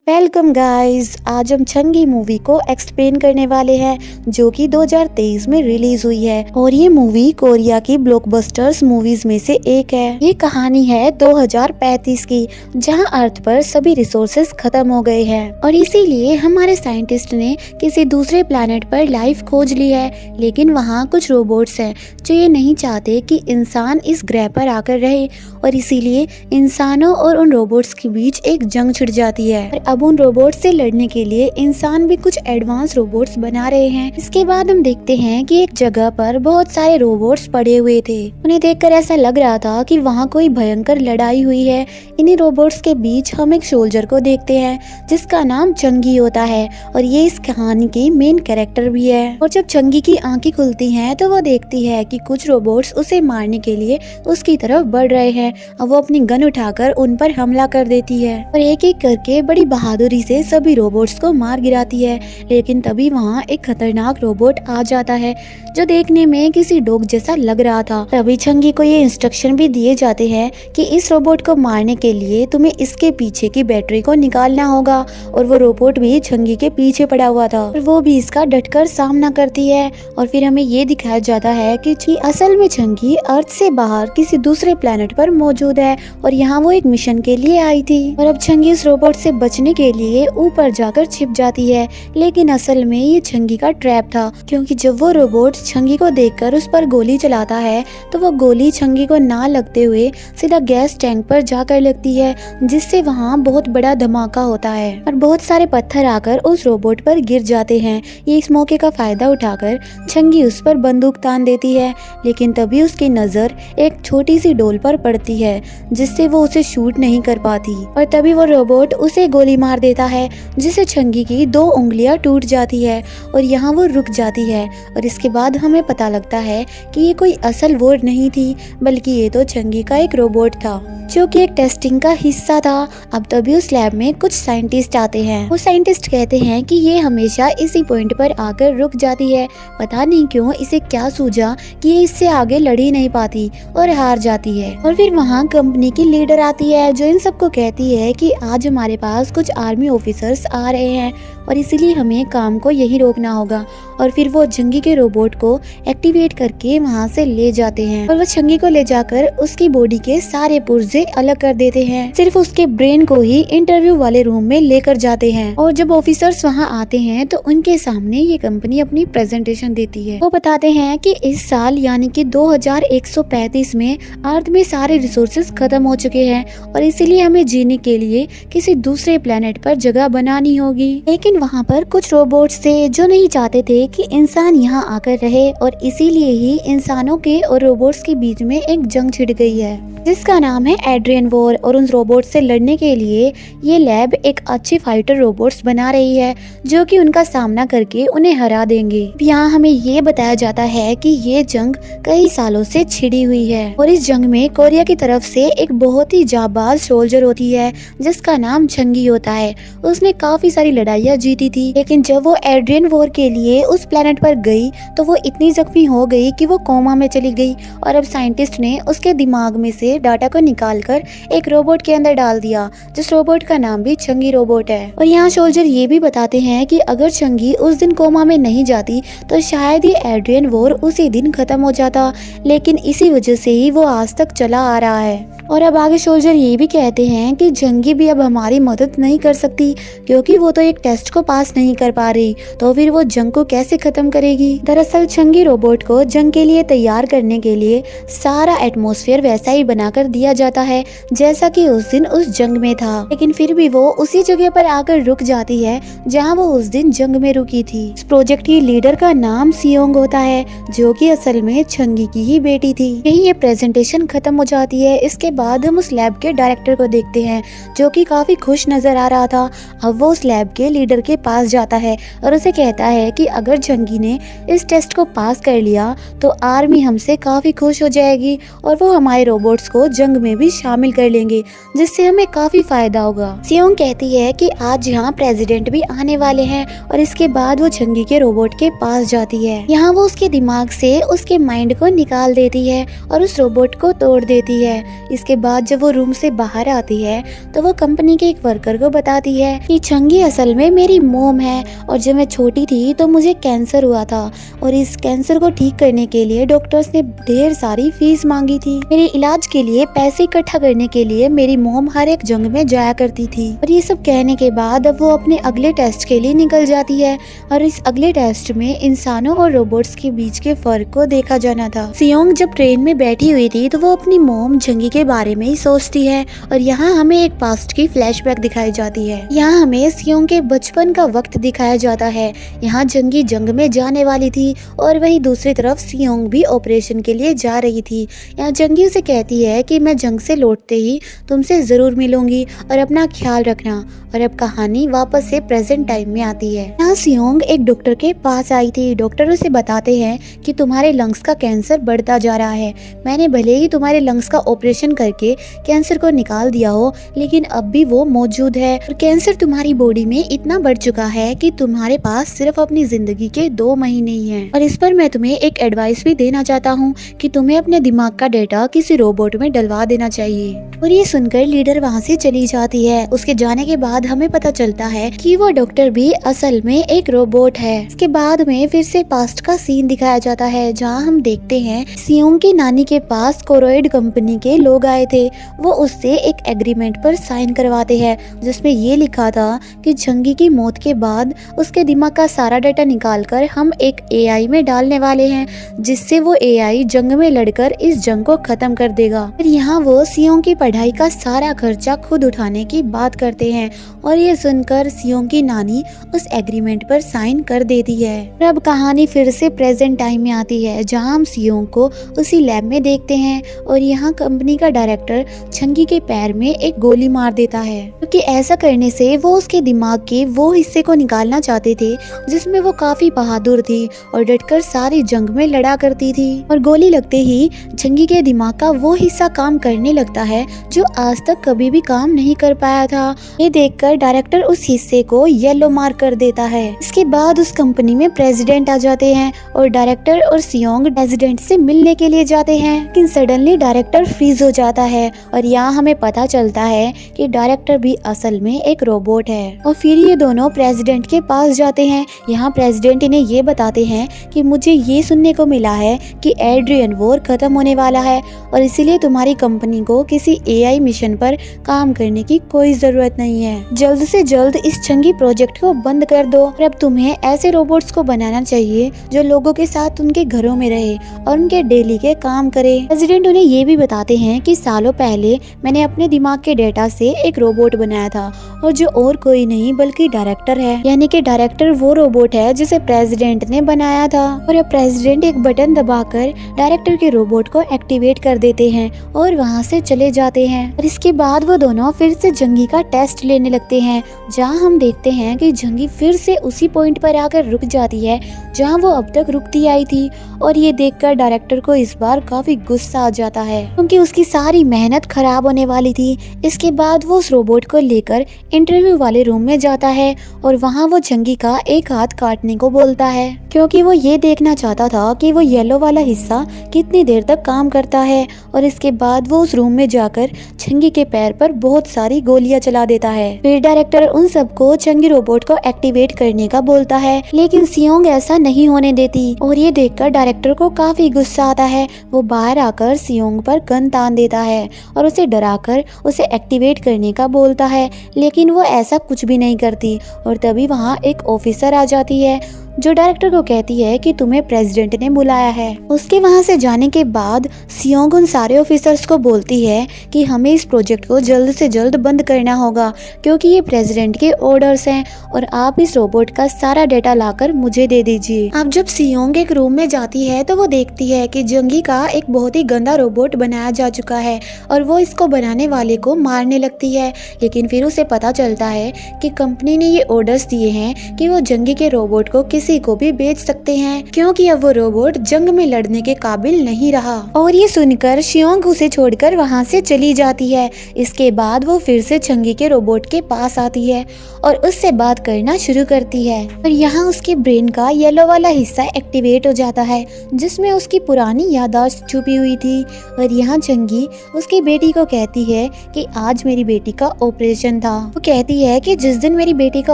Welcome guys. आज हम चंगी मूवी को एक्सप्लेन करने वाले हैं जो कि 2023 में रिलीज हुई है और ये मूवी कोरिया की ब्लॉकबस्टर्स मूवीज में से एक है। ये कहानी है 2035 की, जहां अर्थ पर सभी रिसोर्सेज खत्म हो गए हैं और इसीलिए हमारे साइंटिस्ट ने किसी दूसरे प्लेनेट पर लाइफ खोज ली है। लेकिन वहाँ कुछ रोबोट्स हैं जो ये नहीं चाहते कि इंसान इस ग्रह पर आकर रहे और इसीलिए इंसानों और उन रोबोट्स के बीच एक जंग छिड़ जाती है। अब उन रोबोट्स से लड़ने के लिए इंसान भी कुछ एडवांस रोबोट्स बना रहे हैं। इसके बाद हम देखते हैं कि एक जगह पर बहुत सारे रोबोट्स पड़े हुए थे। उन्हें देखकर ऐसा लग रहा था कि वहाँ कोई भयंकर लड़ाई हुई है। इन्हीं रोबोट्स के बीच हम एक सोल्जर को देखते हैं जिसका नाम चंगी होता है और ये इस कहानी की मेन कैरेक्टर भी है। और जब चंगी की आंखें खुलती हैं तो वो देखती है कि कुछ रोबोट्स उसे मारने के लिए उसकी तरफ बढ़ रहे हैं और वो अपनी गन उठाकर उन पर हमला कर देती है और एक एक करके बड़ी बहादुरी से सभी रोबोट्स को मार गिराती है। लेकिन तभी वहाँ एक खतरनाक रोबोट आ जाता है जो देखने में किसी डॉग जैसा लग रहा था। तभी चंगी को ये इंस्ट्रक्शन भी दिए जाते हैं कि इस रोबोट को मारने के लिए तुम्हें इसके पीछे की बैटरी को निकालना होगा और वो रोबोट भी चंगी के पीछे पड़ा हुआ था और वो भी इसका डटकर सामना करती है। और फिर हमें ये दिखाया जाता है कि असल में चंगी अर्थ से बाहर किसी दूसरे प्लेनेट पर मौजूद है और यहाँ वो एक मिशन के लिए आई थी और अब चंगी इस रोबोट से बचने के लिए ऊपर जाकर छिप जाती है। लेकिन असल में ये चंगी का ट्रैप था, क्योंकि जब वो रोबोट चंगी को देखकर उस पर गोली चलाता है तो वो गोली चंगी को ना लगते हुए सीधा गैस टैंक पर जाकर लगती है, जिससे वहाँ बहुत बड़ा धमाका होता है और बहुत सारे पत्थर आकर उस रोबोट पर गिर जाते हैं। ये इस मौके का फायदा उठाकर चंगी उस पर बंदूक तान देती है, लेकिन तभी उसकी नजर एक छोटी सी डोल पर पड़ती है जिससे वो उसे शूट नहीं कर पाती और तभी वो रोबोट उसे गोली मार देता है, जिससे चंगी की 2 उंगलियां टूट जाती है और यहाँ वो रुक जाती है। और इसके बाद हमें पता लगता है कि ये कोई असल वॉर नहीं थी, बल्कि ये तो चंगी का एक रोबोट था जो कि एक टेस्टिंग का हिस्सा था। अब तभी उस लैब में कुछ साइंटिस्ट आते हैं। वो साइंटिस्ट कहते हैं कि ये हमेशा इसी पॉइंट पर आकर रुक जाती है। पता नहीं क्यों इसे क्या सूझा कि ये इससे आगे लड़ ही नहीं पाती और हार जाती है। और फिर वहाँ कंपनी की लीडर आती है जो इन सबको कहती है कि आज हमारे पास कुछ आर्मी ऑफिसर्स आ रहे हैं और इसीलिए हमें काम को यही रोकना होगा। और फिर वो चंगी के रोबोट को एक्टिवेट करके वहाँ से ले जाते हैं और वो चंगी को ले जाकर उसकी बॉडी के सारे पुर्जे अलग कर देते हैं। सिर्फ उसके ब्रेन को ही इंटरव्यू वाले रूम में लेकर जाते हैं और जब ऑफिसर्स वहाँ आते हैं तो उनके सामने ये कंपनी अपनी प्रेजेंटेशन देती है। वो बताते हैं कि इस साल यानी कि 2135 में अर्थ में सारे रिसोर्सेज खत्म हो चुके हैं और इसीलिए हमें जीने के लिए किसी दूसरे प्लेनेट पर जगह बनानी होगी। लेकिन वहाँ पर कुछ रोबोट्स थे जो नहीं चाहते थे कि इंसान यहाँ आकर रहे और इसीलिए ही इंसानों के और रोबोट्स के बीच में एक जंग छिड़ गई है जिसका नाम है एड्रियन वॉर। और उन रोबोट्स से लड़ने के लिए ये लैब एक अच्छी फाइटर रोबोट्स बना रही है जो कि उनका सामना करके उन्हें हरा देंगे। यहाँ हमें ये बताया जाता है कि ये जंग कई सालों से छिड़ी हुई है और इस जंग में कोरिया की तरफ से एक बहुत ही जाबाज सोल्जर होती है जिसका नाम चंगी होता है। उसने काफी सारी लड़ाइयाँ जीती थी, लेकिन जब वो एड्रियन वॉर के लिए उस प्लेनेट पर गई तो वो इतनी जख्मी हो गई कि वो कोमा में चली गई और अब साइंटिस्ट ने उसके दिमाग में से डाटा को निकालकर एक रोबोट के अंदर डाल दिया, जिस रोबोट का नाम भी चंगी रोबोट है। और यहाँ सोल्जर ये भी बताते हैं कि अगर चंगी उस दिन कोमा में नहीं जाती तो शायद ये एड्रियन वॉर उसी दिन खत्म हो जाता, लेकिन इसी वजह से ही वो आज तक चला आ रहा है। और अब आगे सोल्जर ये भी कहते हैं कि चंगी भी अब हमारी मदद नहीं कर सकती क्योंकि वो तो एक टेस्ट को पास नहीं कर पा रही, तो फिर वो जंग को कैसे खत्म करेगी। दरअसल चंगी रोबोट को जंग के लिए तैयार करने के लिए सारा एटमॉस्फेयर वैसा ही बनाकर दिया जाता है जैसा कि उस दिन उस जंग में था, लेकिन फिर भी वो उसी जगह पर आकर रुक जाती है जहाँ वो उस दिन जंग में रुकी थी। इस प्रोजेक्ट की लीडर का नाम सियोंग होता है जो कि असल में चंगी की ही बेटी थी। यही ये प्रेजेंटेशन खत्म हो जाती है। इसके बाद हम उस लैब के डायरेक्टर को देखते हैं जो कि काफी खुश नजर आ रहा था। अब वो उस लैब के लीडर के पास जाता है और उसे कहता है कि अगर चंगी ने इस टेस्ट को पास कर लिया तो आर्मी हमसे काफी खुश हो जाएगी और वो हमारे रोबोट्स को जंग में भी शामिल कर लेंगे, जिससे हमें काफी फायदा होगा। सियोंग कहती है कि आज यहाँ प्रेसिडेंट भी आने वाले हैं और इसके बाद वो चंगी के रोबोट के पास जाती है। यहाँ वो उसके दिमाग से उसके माइंड को निकाल देती है और उस रोबोट को तोड़ देती है। इसके बाद जब वो रूम से बाहर आती है तो वो कंपनी के एक वर्कर को बताती है कि चंगी असल में मेरी मोम है और जब मैं छोटी थी तो मुझे कैंसर हुआ था और इस कैंसर को ठीक करने के लिए डॉक्टर्स ने ढेर सारी फीस मांगी थी। मेरे इलाज के लिए पैसे इकट्ठा करने के लिए मेरी मोम हर एक जंग में जाया करती थी। और ये सब कहने के बाद अब वो अपने अगले टेस्ट के लिए निकल जाती है और इस अगले टेस्ट में इंसानों और रोबोट्स के बीच के फर्क को देखा जाना था। सियोंग जब ट्रेन में बैठी हुई थी तो वो अपनी मोम जंगी के बारे में ही सोचती है और यहाँ हमें एक पास्ट की फ्लैशबैक दिखाई जाती है। यहाँ हमें सियोंग के बचपन का वक्त दिखाया जाता है। यहाँ जंगी जंग में जाने वाली थी और वही दूसरी तरफ सियोंग भी ऑपरेशन के लिए जा रही थी। यहाँ जंगी उसे कहती है कि मैं जंग से लौटते ही तुमसे जरूर मिलूंगी और अपना ख्याल रखना। और अब कहानी वापस से प्रेजेंट टाइम में आती है। यहाँ सियोंग एक डॉक्टर के पास आई थी। डॉक्टर उसे बताते हैं कि तुम्हारे लंग्स का कैंसर बढ़ता जा रहा है। मैंने भले ही तुम्हारे लंग्स का ऑपरेशन करके कैंसर को निकाल दिया हो, लेकिन अब भी वो मौजूद है और कैंसर तुम्हारी बॉडी में इतना बढ़ चुका है कि तुम्हारे पास सिर्फ अपनी जिंदगी के 2 महीने ही हैं। और इस पर मैं तुम्हें एक एडवाइस भी देना चाहता हूँ कि तुम्हें अपने दिमाग का डेटा किसी रोबोट में डलवा देना चाहिए। और ये सुनकर लीडर वहाँ से चली जाती है। उसके जाने के बाद हमें पता चलता है कि वो डॉक्टर भी असल में एक रोबोट है। इसके बाद में फिर से पास्ट का सीन दिखाया जाता है जहाँ हम देखते हैं सियोंग की नानी के पास कोरोइड कंपनी के लोग आए थे। वो उससे एक एग्रीमेंट पर साइन करवाते हैं जिसमें ये लिखा था कि जंगी की मौत के बाद उसके दिमाग का सारा डाटा निकालकर हम एक एआई में डालने वाले हैं, जिससे वो एआई जंग में लड़कर इस जंग को खत्म कर देगा। फिर यहाँ वो सियोंग की पढ़ाई का सारा खर्चा खुद उठाने की बात करते हैं और ये सुनकर सियोंग की नानी उस एग्रीमेंट पर साइन कर देती है। और अब कहानी फिर से प्रेजेंट टाइम में आती है जहाँ हम सियोंग को उसी लैब में देखते हैं और यहाँ कंपनी का डायरेक्टर चंगी के पैर में एक गोली मार देता है, क्योंकि ऐसा करने से वो उसके दिमाग के वो हिस्से को निकालना चाहते थे जिसमें वो काफी बहादुर थी और डटकर सारी जंग में लड़ा करती थी। और गोली लगते ही चंगी के दिमाग का वो हिस्सा काम करने लगता है जो आज तक कभी भी काम नहीं कर पाया था। ये देखकर डायरेक्टर उस हिस्से को येलो मार्क कर देता है। इसके बाद उस कंपनी में प्रेसिडेंट आ जाते हैं और डायरेक्टर और सियोंग प्रेसिडेंट से मिलने के लिए जाते हैं, लेकिन सडनली डायरेक्टर फ्रीज हो जाता है और यहाँ हमें पता चलता है कि डायरेक्टर भी असल में एक रोबोट है। और फिर ये दोनों प्रेसिडेंट के पास जाते हैं। यहाँ प्रेसिडेंट इन्हें ये बताते हैं कि मुझे ये सुनने को मिला है कि एड्रियन वॉर खत्म होने वाला है और इसीलिए तुम्हारी कंपनी को किसी एआई मिशन पर काम करने की कोई जरूरत नहीं है। जल्द से जल्द इस चंगी प्रोजेक्ट को बंद कर दो और अब तुम्हें ऐसे रोबोट्स को बनाना चाहिए जो लोगों के साथ उनके घरों में रहे और उनके डेली के काम करे। प्रेसिडेंट उन्हें ये भी बताते हैं कि सालों पहले मैंने अपने दिमाग के डेटा से एक रोबोट बनाया था और जो और कोई नहीं बल्कि डायरेक्टर है, यानी कि डायरेक्टर वो रोबोट है जिसे प्रेसिडेंट ने बनाया था। और अब प्रेसिडेंट एक बटन दबाकर डायरेक्टर के रोबोट को एक्टिवेट कर देते हैं और वहाँ से चले जाते हैं। और इसके बाद वो दोनों फिर से जंगी का टेस्ट लेने लगते हैं जहाँ हम देखते हैं कि जंगी फिर से उसी पॉइंट पर आकर रुक जाती है जहाँ वो अब तक रुकती आई थी। और ये देखकर डायरेक्टर को इस बार काफी गुस्सा आ जाता है क्योंकि उसकी सारी मेहनत खराब होने वाली थी। इसके बाद वो उस रोबोट को लेकर इंटरव्यू वाले रूम में जाता है और वहाँ वो जंगी का एक हाथ काटने को बोलता है क्योंकि वो ये देखना चाहता था कि वो येलो वाला हिस्सा कितनी देर तक काम करता है। और इसके बाद वो उस रूम में जाकर चंगी के पैर पर बहुत सारी गोलियां चला देता है। फिर डायरेक्टर उन सबको चंगी रोबोट को एक्टिवेट करने का बोलता है, लेकिन सियोंग ऐसा नहीं होने देती और ये देखकर डायरेक्टर को काफी गुस्सा आता है। वो बाहर आकर सियोंग पर गन तान देता है और उसे डराकर उसे एक्टिवेट करने का बोलता है, लेकिन वो ऐसा कुछ भी नहीं करती। और तभी वहाँ एक ऑफिसर आ जाती है जो डायरेक्टर को कहती है कि तुम्हें प्रेसिडेंट ने बुलाया है। उसके वहां से जाने के बाद सियोंग उन सारे ऑफिसर्स को बोलती है कि हमें इस प्रोजेक्ट को जल्द से जल्द बंद करना होगा क्योंकि ये प्रेसिडेंट के ऑर्डर्स हैं और आप इस रोबोट का सारा डेटा लाकर मुझे दे दीजिए। अब जब सियोंग एक रूम में जाती है तो वो देखती है कि जंगी का एक बहुत ही गंदा रोबोट बनाया जा चुका है और वो इसको बनाने वाले को मारने लगती है। लेकिन फिर उसे पता चलता है कि कंपनी ने ये ऑर्डर्स दिए हैं कि वो जंगी के रोबोट को किसी को भी बेच सकते हैं क्योंकि अब वो रोबोट जंग में लड़ने के काबिल नहीं रहा। और ये सुनकर सियोंग उसे छोड़कर वहाँ से चली जाती है। इसके बाद वो फिर से चंगी के रोबोट के पास आती है और उससे बात करना शुरू करती है। और यहाँ उसके ब्रेन का येलो वाला हिस्सा एक्टिवेट हो जाता है जिसमें उसकी पुरानी याददाश्त छुपी हुई थी। और यहाँ जंगी उसकी बेटी को कहती है कि आज मेरी बेटी का ऑपरेशन था। वो कहती है कि जिस दिन मेरी बेटी का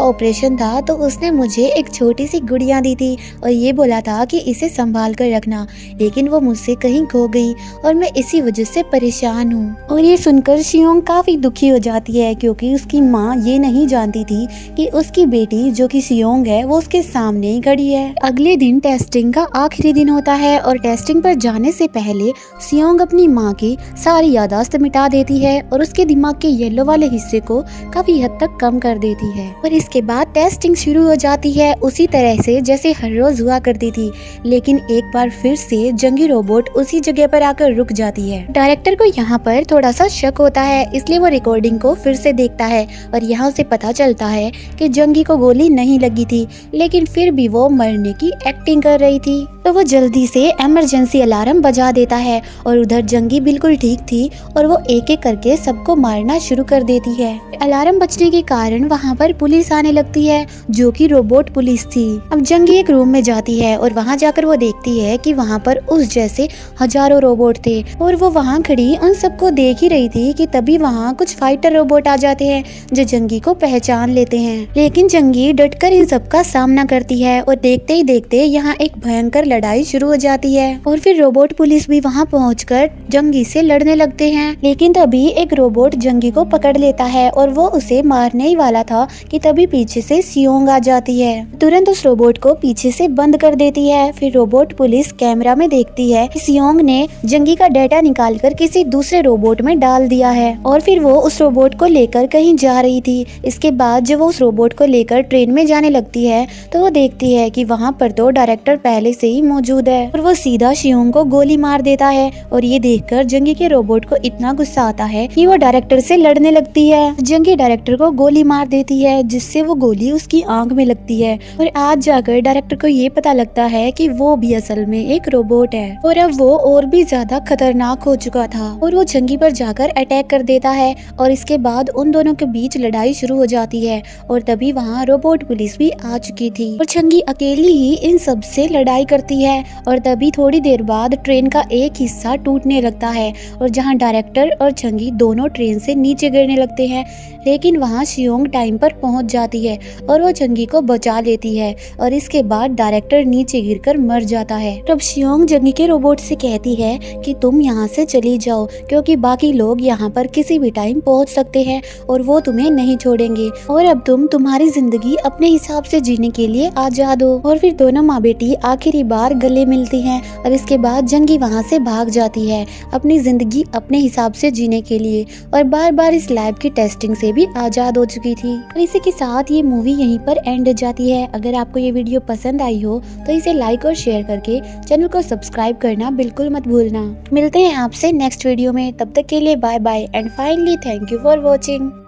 ऑपरेशन था तो उसने मुझे एक छोटी सी गुड़िया दी थी और ये बोला था कि इसे संभाल कर रखना, लेकिन वो मुझसे कहीं खो गई और मैं इसी वजह से परेशान हूँ। और ये सुनकर शियोंग काफी दुखी हो जाती है क्योंकि उसकी माँ ये नहीं जानती थी कि उसकी बेटी जो कि शियोंग है वो उसके सामने ही खड़ी है। अगले दिन टेस्टिंग का आखिरी दिन होता है और टेस्टिंग पर जाने से पहले शियोंग अपनी माँ की सारी याददाश्त मिटा देती है और उसके दिमाग के येलो वाले हिस्से को काफी हद तक कम कर देती है। और इसके बाद टेस्टिंग शुरू हो जाती है उसी तरह से जैसे हर रोज हुआ करती थी, लेकिन एक बार फिर से जंगी रोबोट उसी जगह पर आकर रुक जाती है। डायरेक्टर को यहाँ पर थोड़ा सा शक होता है, इसलिए वो रिकॉर्डिंग को फिर से देखता है और यहाँ उसे पता चलता है कि जंगी को गोली नहीं लगी थी, लेकिन फिर भी वो मरने की एक्टिंग कर रही थी। तो वो जल्दी से इमरजेंसी अलार्म बजा देता है और उधर जंगी बिल्कुल ठीक थी और वो एक एक करके सबको मारना शुरू कर देती है। अलार्म बजने के कारण वहाँ पर पुलिस आने लगती है जो कि रोबोट पुलिस थी। अब जंगी एक रूम में जाती है और वहाँ जाकर वो देखती है कि वहाँ पर उस जैसे हजारों रोबोट थे और वो वहाँ खड़ी उन सबको देख ही रही थी कि तभी वहाँ कुछ फाइटर रोबोट आ जाते हैं जो जंगी को पहचान लेते हैं। लेकिन जंगी डटकर इन सबका सामना करती है और देखते ही देखते यहाँ एक भयंकर लड़ाई शुरू हो जाती है और फिर रोबोट पुलिस भी वहाँ पहुंचकर जंगी से लड़ने लगते हैं। लेकिन तभी एक रोबोट जंगी को पकड़ लेता है और वो उसे मारने ही वाला था कि तभी पीछे से शियोंग आ जाती है। तुरंत उस रोबोट को पीछे से बंद कर देती है। फिर रोबोट पुलिस कैमरा में देखती है कि शियोंग ने जंगी का डेटा निकालकर किसी दूसरे रोबोट में डाल दिया है और फिर वो उस रोबोट को लेकर कहीं जा रही थी। इसके बाद जब वो उस रोबोट को लेकर ट्रेन में जाने लगती है तो वो देखती है कि वहाँ पर तो डायरेक्टर पहले से ही मौजूद है और वो सीधा शियोंग को गोली मार देता है। और ये देखकर जंगी के रोबोट को इतना गुस्सा आता है कि वो डायरेक्टर से लड़ने लगती है। जंगी डायरेक्टर को गोली मार देती है जिससे वो गोली उसकी आंख में लगती है और आज जाकर डायरेक्टर को ये पता लगता है कि वो भी असल में एक रोबोट है और अब वो और भी ज्यादा खतरनाक हो चुका था और वो जंगी पर जाकर अटैक कर देता है और इसके बाद उन दोनों के बीच लड़ाई शुरू हो जाती है और तभी वहाँ रोबोट पुलिस भी आ चुकी थी और जंगी अकेली ही इन सब से लड़ाई करती है। और तभी थोड़ी देर बाद ट्रेन का एक हिस्सा टूटने लगता है और जहां डायरेक्टर और जंगी दोनों ट्रेन से नीचे गिरने लगते हैं, लेकिन वहां शियोंग टाइम पर पहुंच जाती है और वो जंगी को बचा लेती है और इसके बाद डायरेक्टर नीचे गिरकर मर जाता है। तब शियोंग जंगी के रोबोट से कहती है कि तुम यहाँ से चली जाओ क्योंकि बाकी लोग यहाँ पर किसी भी टाइम पहुँच सकते हैं और वो तुम्हें नहीं छोड़ेंगे और अब तुम तुम्हारी जिंदगी अपने हिसाब से जीने के लिए आजाद हो। और फिर दोनों माँ बेटी आखिरी बार गले मिलती हैं और इसके बाद जंगी वहाँ से भाग जाती है अपनी जिंदगी अपने हिसाब से जीने के लिए और बार बार इस लैब की टेस्टिंग से भी आजाद हो चुकी थी। और इसी के साथ ये मूवी यहीं पर एंड हो जाती है। अगर आपको ये वीडियो पसंद आई हो तो इसे लाइक और शेयर करके चैनल को सब्सक्राइब करना बिल्कुल मत भूलना। मिलते हैं आपसे नेक्स्ट वीडियो में, तब तक के लिए bye bye and finally thank you for watching.